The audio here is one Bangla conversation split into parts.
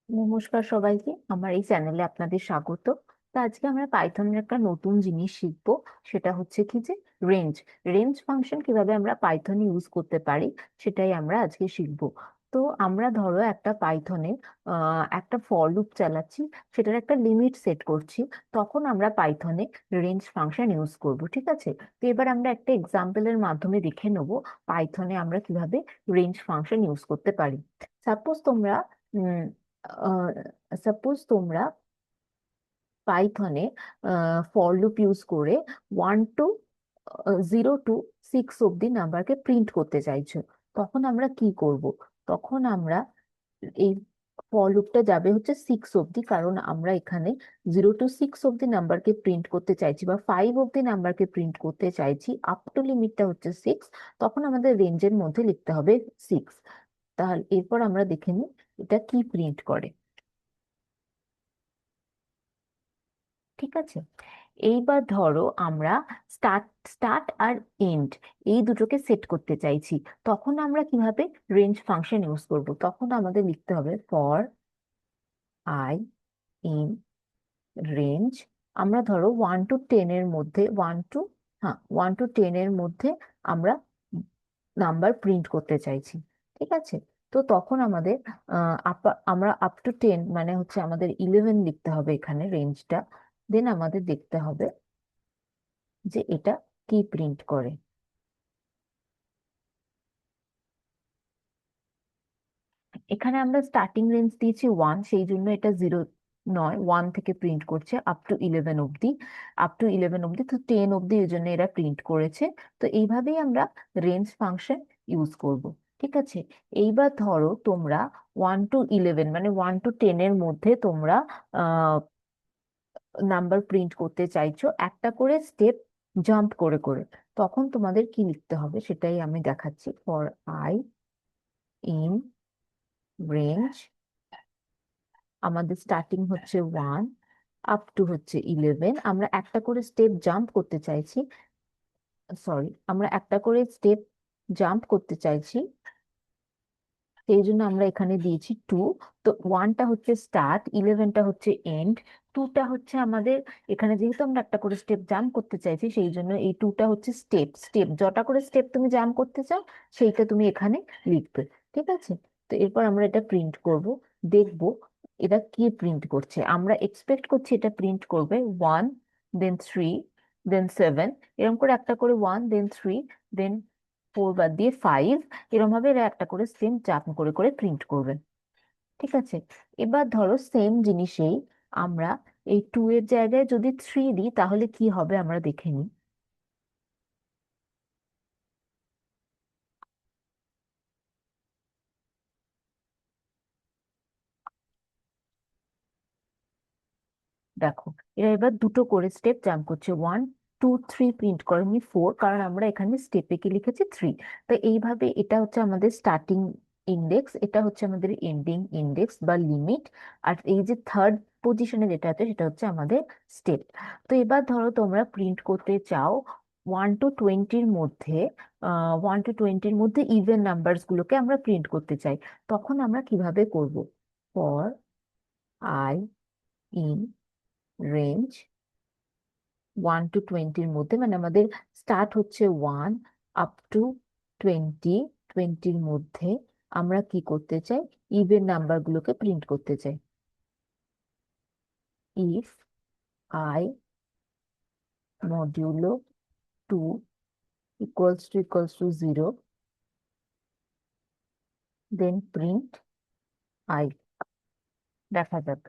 নমস্কার সবাইকে, আমার এই চ্যানেলে আপনাদের স্বাগত। তো আজকে আমরা পাইথনের একটা নতুন জিনিস শিখবো। সেটা হচ্ছে কি যে রেঞ্জ রেঞ্জ ফাংশন কিভাবে আমরা পাইথনে ইউজ করতে পারি, সেটাই আমরা আজকে শিখবো। তো আমরা ধরো একটা পাইথনে একটা ফর লুপ চালাচ্ছি, সেটার একটা লিমিট সেট করছি। তখন আমরা পাইথনে রেঞ্জ ফাংশন ইউজ করব, ঠিক আছে? তো এবার আমরা একটা এক্সাম্পলের মাধ্যমে দেখে নেবো পাইথনে আমরা কিভাবে রেঞ্জ ফাংশন ইউজ করতে পারি। সাপোজ তোমরা সাপোজ তোমরা পাইথনে ফর লুপ ইউজ করে 1 to 0 to 6 অব্দি নাম্বারকে প্রিন্ট করতে চাইছো। তখন আমরা কি করব? তখন আমরা এই ফর লুপটা যাবে হচ্ছে 6 অব্দি, কারণ আমরা এখানে 0 to 6 অব্দি নাম্বারকে প্রিন্ট করতে চাইছি বা 5 অব্দি নাম্বারকে প্রিন্ট করতে চাইছি। আপ টু লিমিটটা হচ্ছে 6। তখন আমাদের রেঞ্জের মধ্যে লিখতে হবে 6। তাহলে এরপর আমরা দেখে নিই এটা কি প্রিন্ট করে। ঠিক আছে, এইবার ধরো আমরা স্টার্ট স্টার্ট আর এন্ড এই দুটোকে সেট করতে চাইছি। তখন আমরা কিভাবে রেঞ্জ ফাংশন ইউজ করব? তখন আমাদের লিখতে হবে ফর আই ইন রেঞ্জ। আমরা ধরো 1 to 10 এর মধ্যে 1 to 10 এর মধ্যে আমরা নাম্বার প্রিন্ট করতে চাইছি। ঠিক আছে, তো তখন আমাদের আমরা আপ টু 10 মানে হচ্ছে আমাদের 11 লিখতে হবে এখানে রেঞ্জটা। দেন আমাদের দেখতে হবে যে এটা কি প্রিন্ট করে। এখানে আমরা স্টার্টিং রেঞ্জ দিয়েছি 1, সেই জন্য এটা 0 নয়, 1 থেকে প্রিন্ট করছে আপ টু 11 অব্দি। আপ টু 11 অব্দি, তো 10 অব্দি এই জন্য এরা প্রিন্ট করেছে। তো এইভাবেই আমরা রেঞ্জ ফাংশন ইউজ করব। ঠিক আছে, এইবার ধরো তোমরা 1 to 11 মানে 1 to 10 এর মধ্যে তোমরা নাম্বার প্রিন্ট করতে চাইছো একটা করে স্টেপ জাম্প করে করে। তখন তোমাদের কি লিখতে হবে সেটাই আমি দেখাচ্ছি। ফর আই ইন রেঞ্জ, আমাদের স্টার্টিং হচ্ছে 1 আপ টু হচ্ছে 11, আমরা একটা করে স্টেপ জাম্প করতে চাইছি। সরি, আমরা একটা করে স্টেপ জাম্প করতে চাইছি, সেই জন্য আমরা এখানে দিয়েছি 2। তো 1টা হচ্ছে স্টার্ট, 11টা হচ্ছে এন্ড, 2টা হচ্ছে আমাদের এখানে যেহেতু আমরা একটা করে স্টেপ জাম্প করতে চাইছি, সেই জন্য এই 2টা হচ্ছে স্টেপ। স্টেপ যটা করে স্টেপ তুমি জাম্প করতে চাও সেইটা তুমি এখানে লিখবে। ঠিক আছে, তো এরপর আমরা এটা প্রিন্ট করব, দেখব এটা কি প্রিন্ট করছে। আমরা এক্সপেক্ট করছি এটা প্রিন্ট করবে 1 দেন 3 দেন 7, এরকম করে একটা করে 1 দেন 3 দেন 4 বাদ দিয়ে 5, এরকম ভাবে এরা একটা করে সেম চাপ করে করে প্রিন্ট করবে। ঠিক আছে, এবার ধরো সেম জিনিসেই আমরা এই 2 এর জায়গায় যদি 3 দিই তাহলে কি হবে আমরা দেখে নিই। দেখো, এরা এবার দুটো করে স্টেপ জাম্প করছে। 1 2 3 প্রিন্ট করেনি 4, কারণ আমরা এখানে স্টেপে কি লিখেছি 3। তো এইভাবে এটা হচ্ছে আমাদের স্টার্টিং ইন্ডেক্স, এটা হচ্ছে আমাদের এন্ডিং ইন্ডেক্স বা লিমিট। আর এই যে থার্ড পজিশনে যেটা আছে সেটা হচ্ছে আমাদের স্টেপ। তো এবার ধরো তোমরা প্রিন্ট করতে চাও 1 to 20-র মধ্যে, 1 to 20-র মধ্যে ইভেন নাম্বারস গুলোকে আমরা প্রিন্ট করতে চাই। তখন আমরা কিভাবে করব? For i in range 1 to 20-র মধ্যে, মানে আমাদের স্টার্ট হচ্ছে 1 আপ টু 20, 20-র মধ্যে আমরা কি করতে চাই? ইভেন নাম্বার গুলোকে প্রিন্ট করতে চাই। If I modulo 2 = 0, then print I. দেখা যাক,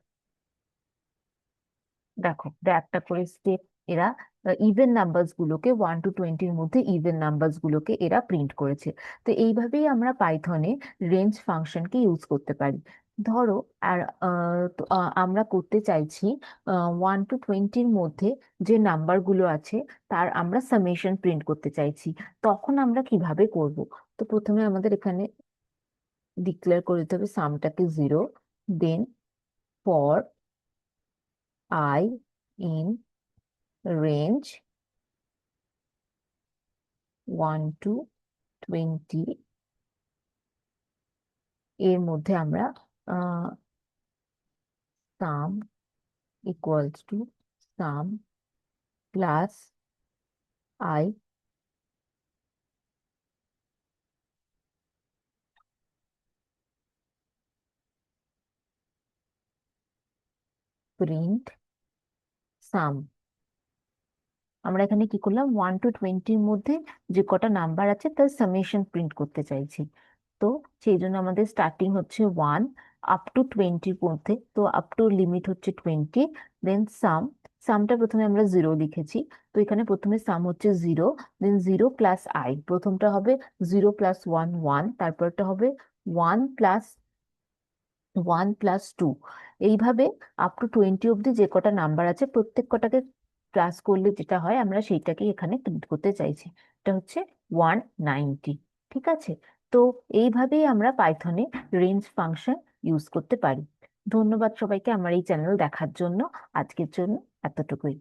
দেখো এটা একটা করে স্টেপ এরা ইভেন নাম্বারস গুলোকে 1 to 20-র মধ্যে ইভেন নাম্বারস গুলোকে এরা প্রিন্ট করেছে। তো এইভাবেই আমরা পাইথনে রেঞ্জ ফাংশনকে ইউজ করতে পারি। ধরো আর আমরা করতে চাইছি 1 to 20-র মধ্যে যে নাম্বারগুলো আছে তার আমরা সামেশন প্রিন্ট করতে চাইছি। তখন আমরা কিভাবে করব? তো প্রথমে আমাদের এখানে ডিক্লেয়ার করে দিতে হবে সামটাকে 0, then for i in range 1 to 20, এর মধ্যে আমরা sum equals to sum plus i print sum. আমরা এখানে কি করলাম, 1 to 20-র মধ্যে যে কটা নাম্বার আছে তার সামেশন প্রিন্ট করতে চাইছি। তো সেই জন্য আমাদের স্টার্টিং হচ্ছে 1 up to 20-র মধ্যে, তো আপ টু লিমিট হচ্ছে 20। দেন সামটা প্রথমে আমরা 0 লিখেছি, তো এখানে প্রথমে সাম হচ্ছে 0, দেন 0 প্লাস আই, প্রথমটা হবে 0 + 1 1, তারপরটা হবে 1 + 1 + 2। এইভাবে আপ টু 20 অব্দি যে কটা নাম্বার আছে প্রত্যেক কটাকে প্লাস করলে যেটা হয় আমরা সেইটাকে এখানে প্রিন্ট করতে চাইছি। এটা হচ্ছে 190। ঠিক আছে, তো এইভাবেই আমরা পাইথনে রেঞ্জ ফাংশন ইউজ করতে পারি। ধন্যবাদ সবাইকে আমার এই চ্যানেল দেখার জন্য। আজকের জন্য এতটুকুই।